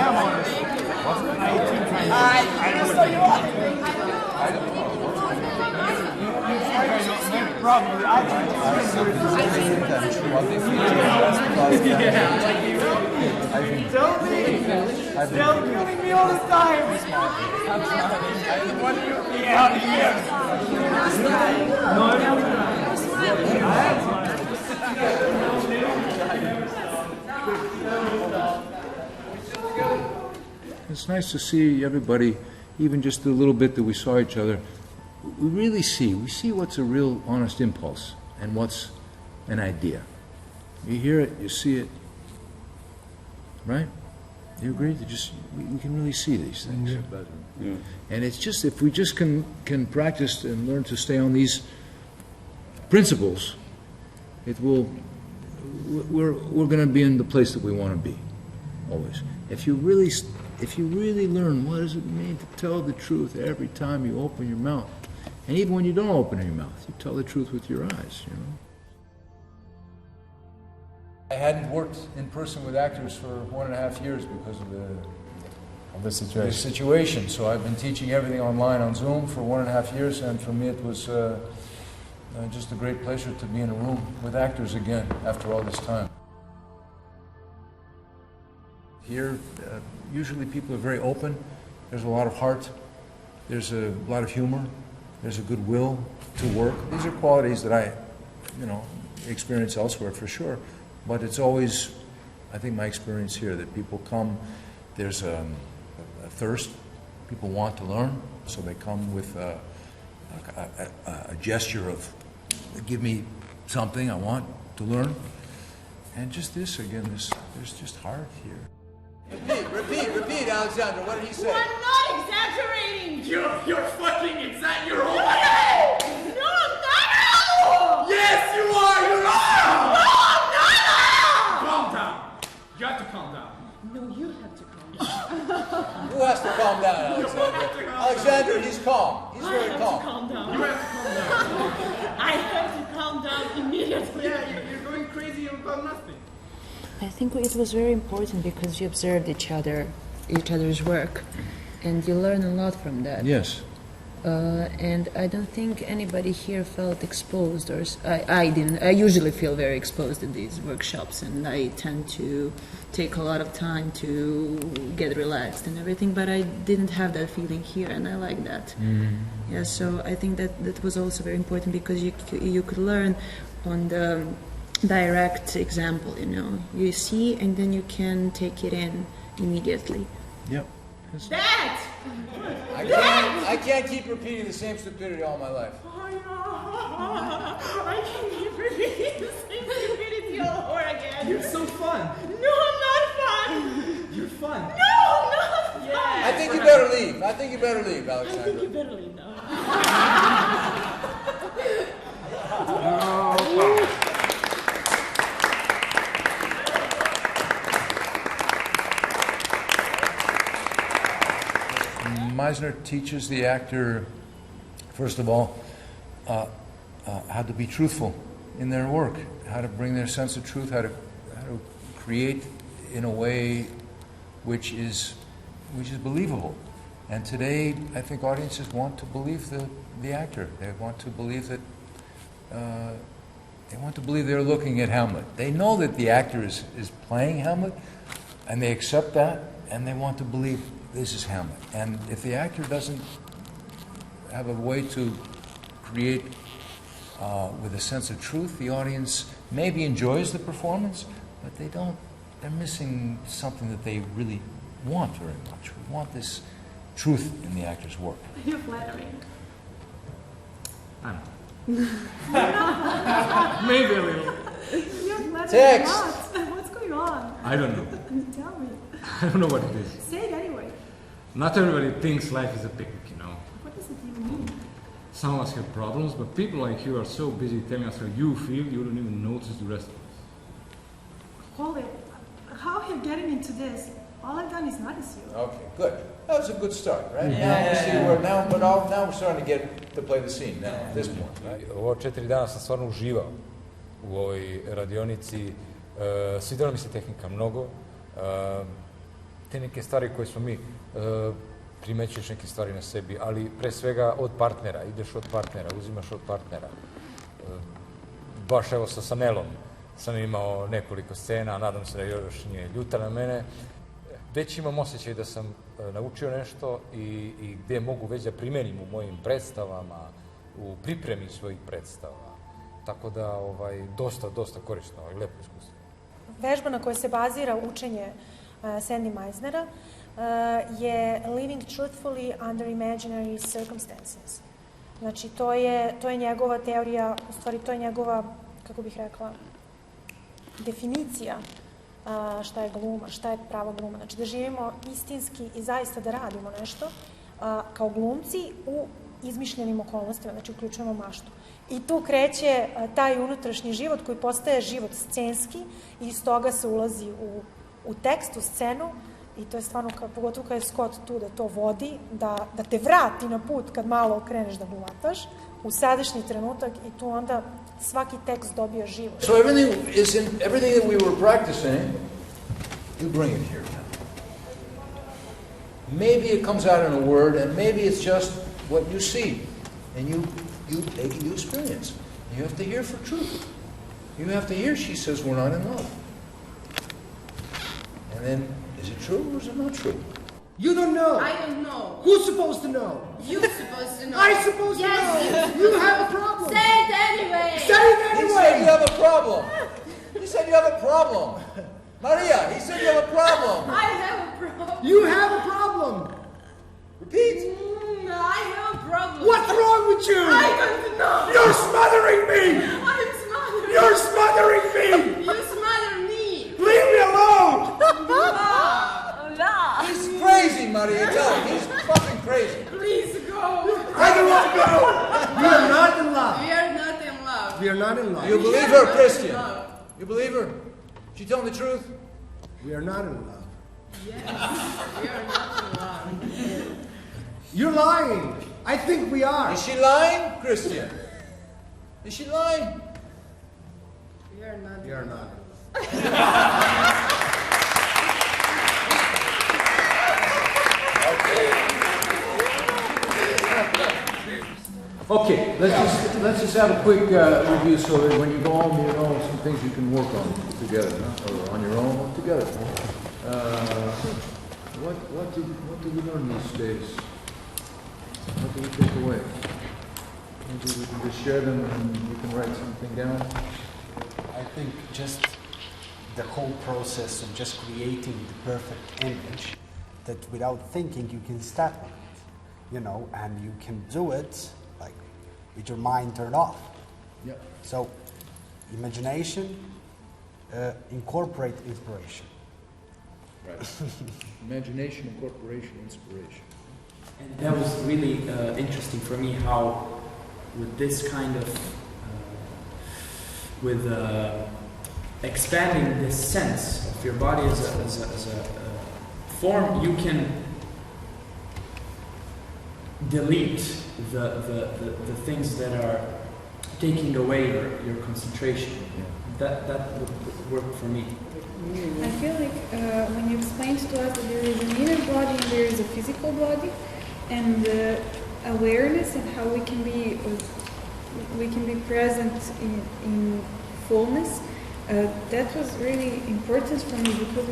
am honest. Probably. Tell me! They're killing me all the time! It's nice to see everybody, even just the little bit that we saw each other. We really see what's a real honest impulse and what's an idea. You hear it, you see it, right? You agree? We can really see these things. Yeah. And it's just, if we just can practice and learn to stay on these principles, we're going to be in the place that we want to be, always. If you really learn what does it mean to tell the truth every time you open your mouth, and even when you don't open your mouth, you tell the truth with your eyes, you know. I hadn't worked in person with actors for 1.5 years because of the situation. So I've been teaching everything online on Zoom for 1.5 years, and for me it was just a great pleasure to be in a room with actors again after all this time. Here, usually people are very open. There's a lot of heart. There's a lot of humor. There's a good will to work. These are qualities that I, experience elsewhere for sure. But it's always, I think, my experience here that people come. There's a thirst. People want to learn, so they come with a gesture of, give me something I want to learn. And just this again. There's just heart here. Repeat, Alexander. What did he say? You are not exaggerating! You're fucking exaggerating! You're all No, I'm not! Yes, you are! You're all! No, I'm not! Calm down. You have to calm down. No, you have to calm down. Who has to calm down, Alexander? Alexander, he's calm. He's very calm. Calm down. You have to calm down. I have to calm down immediately. Yeah, you're going crazy about nothing. I think it was very important because you observed each other's work, and you learn a lot from that. Yes. And I don't think anybody here felt exposed, or I didn't. I usually feel very exposed in these workshops, and I tend to take a lot of time to get relaxed and everything, but I didn't have that feeling here, and I like that. Yeah, so I think that was also very important because you could learn on the direct example, you see and then you can take it in immediately. Yep. That! I can't keep repeating the same stupidity all my life. I can't keep repeating the same stupidity all over again. You're so fun. No, I'm not fun. You're fun. No, I'm not fun. Yeah. I think you better leave. Alexander. I think you better leave now. Meisner teaches the actor, first of all, how to be truthful in their work, how to bring their sense of truth, how to create in a way which is believable. And today, I think audiences want to believe the actor. They want to believe that they're looking at Hamlet. They know that the actor is playing Hamlet, and they accept that, and they want to believe this is Hamlet. And if the actor doesn't have a way to create with a sense of truth, the audience maybe enjoys the performance, but they're missing something that they really want very much. We want this truth in the actor's work. You're flattering. I don't know. Maybe a little. You're flattering Text. a lot. What's going on? I don't know. Tell me. I don't know what it is. Say it anyway. Not everybody thinks life is a picnic, What does it even mean? Some of us have problems, but people like you are so busy telling us how you feel, you don't even notice the rest of us. Hold it. How are you getting into this? All I've done is notice you. Okay, good. That was a good start, right? Now we're starting to get to play the scene now at this point, right? Ovo 4 dana sam stvarno uživao u ovoj radionici. Svidjela mi se tehnika mnogo. Te neke stvari koje smo mi primećuješ neke stvari na sebi, ali pre svega od partnera, ideš od partnera, uzimaš od partnera. Baš evo sa Sanelom sam imao nekoliko scena, nadam se da još nije ljuta na mene. Već imam osjećaj da sam naučio nešto i gde mogu već da primenim u mojim predstavama, u pripremi svojih predstava. Tako da, dosta korisno i lepo iskustvo. Vežba na kojoj se bazira učenje Sandy Meisnera je living truthfully under imaginary circumstances. Znači, to je njegova teorija, u stvari to je njegova, kako bih rekla, definicija šta je gluma, šta je prava gluma. Znači, da živimo istinski i zaista da radimo nešto kao glumci u izmišljenim okolnostima, znači uključujemo maštu. I tu kreće taj unutrašnji život koji postaje život scenski i iz toga se ulazi u tekst, u scenu i to je stvarno, pogotovo kada je Scott tu da to vodi, da te vrati na put kad malo kreneš da glumataš, u sadašnji trenutak i tu onda svaki tekst dobija život. So everything that we were practicing, you bring it here now. Maybe it comes out in a word, and maybe it's just what you see, and you take it, you experience. You have to hear for truth. You have to hear she says we're not in love. And then, is it true or is it not true? You don't know. I don't know. Who's supposed to know? You're supposed to know. I'm supposed to know. You have a problem. Say it anyway. Say it He anyway. said you have a problem. He said you have a problem. Maria, he said you have a problem. I have a problem. You have a problem. Repeat. I have a problem. What's wrong with you? I don't know. You're smothering me. I'm smothering. You're smothering me. You smother me. Leave me alone. He's crazy, Maria. Tell him. He's fucking crazy. Please go. I don't want to go. We are not in love. We are not in love. We are not in love. You believe her, Christian? You believe her? She telling the truth? We are not in love. Yes, we are not in love. You're lying. I think we are. Is she lying, Christian? Is she lying? We are not. We are not. Okay, let's just have a quick review so that when you go home, you know some things you can work on together, huh? Or on your own, or together. What did we learn these days? What did we take away? Maybe we can just share them and you can write something down. I think just the whole process of just creating the perfect image that without thinking you can start with it, you know, and you can do it like with your mind turned off. Yeah. So imagination incorporate inspiration. Right. Imagination, incorporation, inspiration. And that was really interesting for me how with this kind of expanding this sense of your body as a form, you can delete the things that are taking away your concentration. Yeah. That would work for me. I feel like when you explained to us that there is an inner body and there is a physical body, and awareness and how we can be present in fullness, that was really important for me because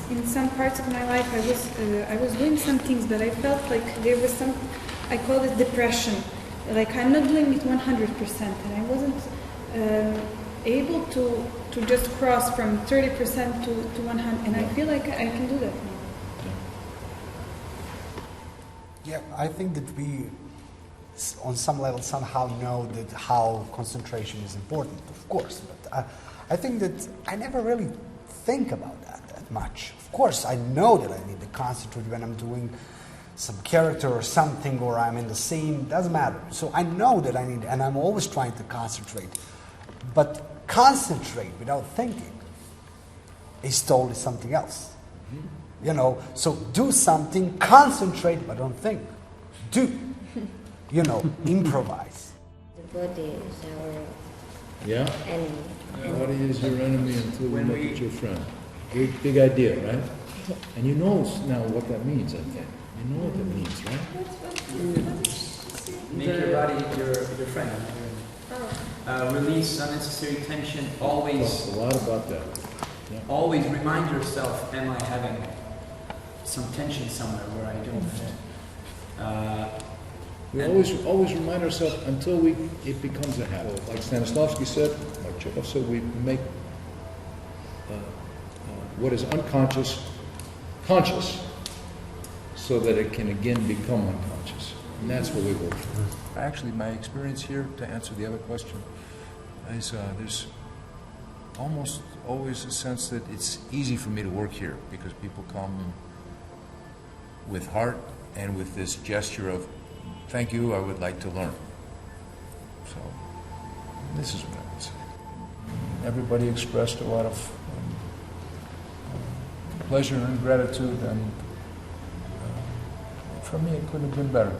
in some parts of my life I was doing some things, but I felt like there was some, I call it depression, like I'm not doing it 100%, and I wasn't able to just cross from 30% to 100, and I feel like I can do that now. Yeah, I think that we, on some level, somehow know that how concentration is important, of course. But I think that I never really think about that much. Of course, I know that I need to concentrate when I'm doing some character or something, or I'm in the scene. Doesn't matter. So I know that I need, and I'm always trying to concentrate. But concentrate without thinking is totally something else. Mm-hmm. You know, so do something, concentrate, but don't think. Do, you know, improvise. The body is our Yeah. enemy. Body is your enemy until you When make it your friend. Big idea, right? And you know now what that means, I think. You know what that means, right? Make your body your friend. Release unnecessary tension. Always. Talks a lot about that. Yeah. Always remind yourself: am I having some tension somewhere where I don't fit? We always remind ourselves until it becomes a habit. Like Stanislavski said, like Chekhov said, we make what is unconscious conscious, so that it can again become unconscious. And that's what we work for. Actually, my experience here, to answer the other question, is there's almost always a sense that it's easy for me to work here because people come with heart and with this gesture of, thank you, I would like to learn. So, this is what I would say. Everybody expressed a lot of pleasure and gratitude, and for me it couldn't have been better.